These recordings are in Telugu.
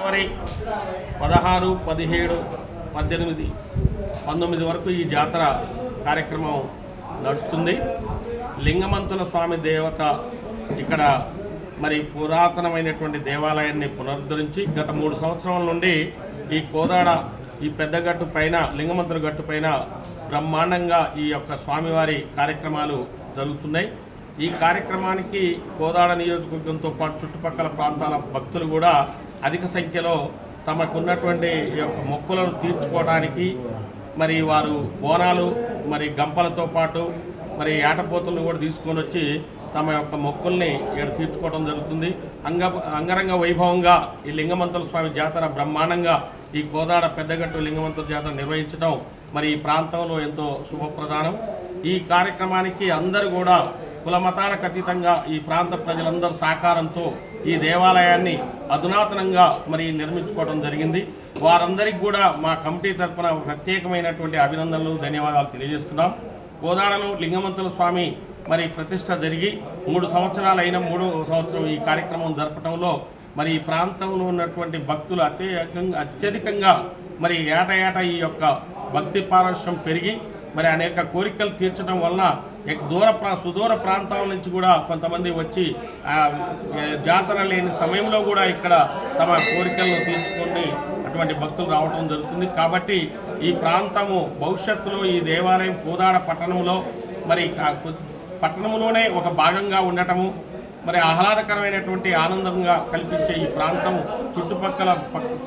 జనవరి 16, 17, 18, 19 వరకు ఈ జాతర కార్యక్రమం నడుస్తుంది. లింగమంతుల స్వామి దేవత ఇక్కడ మరి పురాతనమైనటువంటి దేవాలయాన్ని పునరుద్ధరించి గత 3 సంవత్సరాల నుండి ఈ కోదాడ ఈ పెద్దగట్టు పైన లింగమంతుల గట్టు పైన బ్రహ్మాండంగా ఈ యొక్క స్వామివారి కార్యక్రమాలు జరుగుతున్నాయి. ఈ కార్యక్రమానికి కోదాడ నియోజకవర్గంతో పాటు చుట్టుపక్కల ప్రాంతాల భక్తులు కూడా అధిక సంఖ్యలో తమకున్నటువంటి ఈ యొక్క మొక్కులను తీర్చుకోవడానికి మరి వారు బోనాలు మరి గంపలతో పాటు మరి ఏటపోతులను కూడా తీసుకొని వచ్చి తమ యొక్క మొక్కుల్ని ఇక్కడ తీర్చుకోవడం జరుగుతుంది. అంగరంగ వైభవంగా ఈ లింగమంతుల స్వామి జాతర బ్రహ్మాండంగా ఈ కోదాడ పెద్దగట్టు లింగమంతుల జాతర నిర్వహించడం మరి ఈ ప్రాంతంలో ఎంతో శుభప్రదానం. ఈ కార్యక్రమానికి అందరూ కూడా కులమతాలకు అతీతంగా ఈ ప్రాంత ప్రజలందరూ సహకారంతో ఈ దేవాలయాన్ని అధునాతనంగా మరి నిర్మించుకోవడం జరిగింది. వారందరికీ కూడా మా కమిటీ తరఫున ప్రత్యేకమైనటువంటి అభినందనలు, ధన్యవాదాలు తెలియజేస్తున్నాం. కోదాడలో లింగమంతుల స్వామి మరి ప్రతిష్ట జరిగి 3 సంవత్సరాలు అయిన 3వ సంవత్సరం ఈ కార్యక్రమం జరపడంలో మరి ఈ ప్రాంతంలో ఉన్నటువంటి భక్తులు అత్యధికంగా మరి ఏటా ఈ యొక్క భక్తి పారవశ్యం పెరిగి మరి అనేక కోరికలు తీర్చడం వలన సుదూర ప్రాంతాల నుంచి కూడా కొంతమంది వచ్చి జాతర లేని సమయంలో కూడా ఇక్కడ తమ కోరికలను తీర్చుకొని అటువంటి భక్తులు రావడం జరుగుతుంది. కాబట్టి ఈ ప్రాంతము భవిష్యత్తులో ఈ దేవాలయం కోదాడ పట్టణంలో మరి పట్టణంలోనే ఒక భాగంగా ఉండటము మరి ఆహ్లాదకరమైనటువంటి ఆనందంగా కల్పించే ఈ ప్రాంతం చుట్టుపక్కల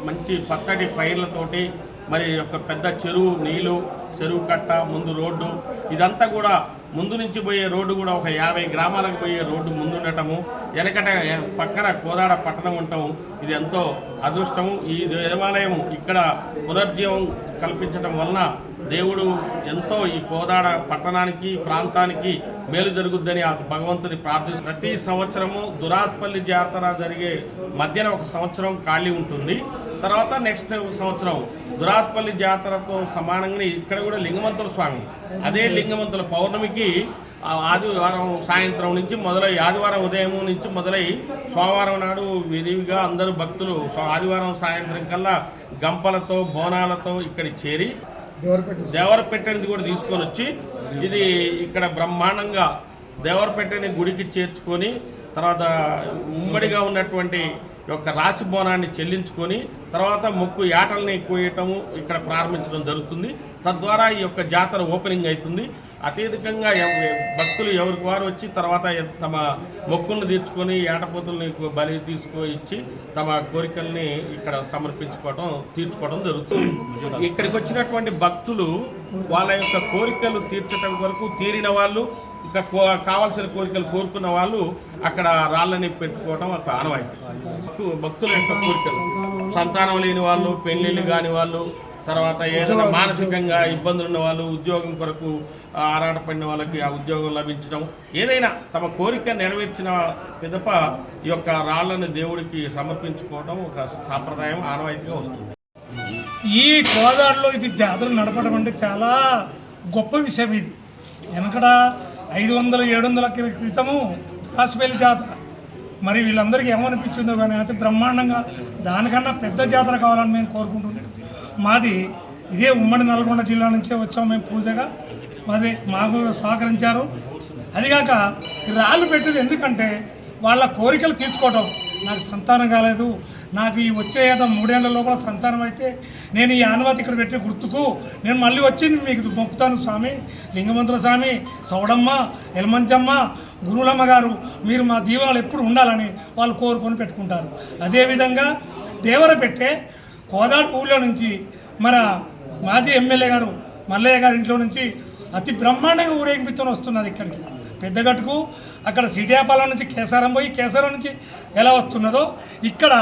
మంచి పచ్చడి పైర్లతోటి మరి ఒక పెద్ద చెరువు కట్ట, ముందు రోడ్డు, ఇదంతా కూడా ముందు నుంచి పోయే రోడ్డు కూడా ఒక 50 గ్రామాలకు పోయే రోడ్డు ముందుండటము, వెనకట పక్కన కోదాడ పట్టణం ఉండటము ఇది ఎంతో అదృష్టము. ఈ దేవాలయం ఇక్కడ పునర్జీవం కల్పించడం వలన దేవుడు ఎంతో ఈ కోదాడ పట్టణానికి ప్రాంతానికి మేలు జరుగుద్దని ఆ భగవంతుని ప్రార్థిస్తూ ప్రతి సంవత్సరము దురాస్పల్లి జాతర జరిగే మధ్యన ఒక సంవత్సరం ఖాళీ ఉంటుంది. తర్వాత నెక్స్ట్ సంవత్సరం దురాస్పల్లి జాతరతో సమానంగా ఇక్కడ కూడా లింగమంతుల స్వామి అదే లింగమంతుల పౌర్ణమికి ఆదివారం సాయంత్రం నుంచి మొదలై ఆదివారం ఉదయం నుంచి మొదలై సోమవారం నాడు విరివిగా అందరూ భక్తులు ఆదివారం సాయంత్రం కల్లా గంపలతో బోనాలతో ఇక్కడ చేరి దేవరపెట్టెని కూడా తీసుకొని వచ్చి ఇది ఇక్కడ బ్రహ్మాండంగా దేవరపెట్టెని గుడికి చేర్చుకొని తర్వాత ఉమ్మడిగా ఉన్నటువంటి యొక్క రాశి బోనాన్ని చెల్లించుకొని తర్వాత మొక్కు యాటల్ని కోయటము ఇక్కడ ప్రారంభించడం జరుగుతుంది. తద్వారా ఈ యొక్క జాతర ఓపెనింగ్ అవుతుంది. అత్యధికంగా భక్తులు ఎవరికి వారు వచ్చి తర్వాత తమ మొక్కులను తీర్చుకొని ఏటపోతుల్ని బలి ఇచ్చి తమ కోరికల్ని ఇక్కడ తీర్చుకోవడం జరుగుతుంది. ఇక్కడికి వచ్చినటువంటి భక్తులు వాళ్ళ యొక్క కోరికలు తీర్చడం వరకు తీరిన వాళ్ళు ఇంకా కావాల్సిన కోరికలు కోరుకున్న వాళ్ళు అక్కడ రాళ్ళని పెట్టుకోవడం ఒక ఆనవాయితీ. భక్తుల యొక్క కోరికలు సంతానం లేని వాళ్ళు, పెళ్ళిళ్ళు కాని వాళ్ళు, తర్వాత ఏదైనా మానసికంగా ఇబ్బందులు ఉన్న వాళ్ళు, ఉద్యోగం కొరకు ఆరాటపడిన వాళ్ళకి ఆ ఉద్యోగం లభించడం, ఏదైనా తమ కోరిక నెరవేర్చిన పిదప ఈ యొక్క రాళ్లను దేవుడికి సమర్పించుకోవడం ఒక సాంప్రదాయం ఆనవాయితీగా వస్తుంది. ఈ కోదాడలో ఇది జాతర నడపడం అంటే చాలా గొప్ప విషయం. ఇది వెనకడ 500-700 క్రితము రాసిపల్లి జాతర మరి వీళ్ళందరికీ ఏమనిపించిందో కానీ అయితే బ్రహ్మాండంగా దానికన్నా పెద్ద జాతర కావాలని మేము కోరుకుంటున్నాం. మాది ఇదే ఉమ్మడి నల్గొండ జిల్లా నుంచే వచ్చాము మేము పూజగా, మాకు సహకరించారు. అదిగాక రాళ్ళు పెట్టేది ఎందుకంటే వాళ్ళ కోరికలు తీర్చుకోవటం. నాకు సంతానం కాలేదు, నాకు ఈ వచ్చే ఏట 3 ఏళ్ల లోపల సంతానం అయితే నేను ఈ ఆనవాతి ఇక్కడ పెట్టే గుర్తుకు నేను మళ్ళీ వచ్చి మీకు మొక్కుతాను స్వామి, లింగమంతుల స్వామి, సౌడమ్మ, ఎలమంచమ్మ, గురువులమ్మ గారు మీరు మా దీవెనలు ఎప్పుడు ఉండాలని వాళ్ళు కోరుకొని పెట్టుకుంటారు. అదేవిధంగా దేవరపెట్టే కోదాడ ఊళ్ళో నుంచి మన మాజీ ఎమ్మెల్యే గారు మల్లయ్య గారి ఇంట్లో నుంచి అతి బ్రహ్మాండంగా ఊరేగింపుతో వస్తున్నది ఇక్కడికి పెద్దగట్టుకు. అక్కడ సిటియాపాలెం నుంచి కేసారం పోయి కేసారం నుంచి ఎలా వస్తున్నదో ఇక్కడ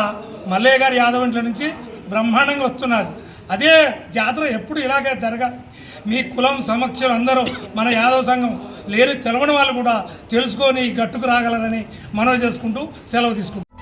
మల్లయ్య గారి యాదవ్ ఇంట్లో నుంచి బ్రహ్మాండంగా వస్తున్నది. అదే జాతర ఎప్పుడు ఇలాగే జరగాలి. మీ కులం సమక్షులు అందరూ మన యాదవ్ సంఘం లేని తెలవని వాళ్ళు కూడా తెలుసుకొని గట్టుకు రాగలరని మనవి చేసుకుంటూ సెలవు తీసుకుంటాం.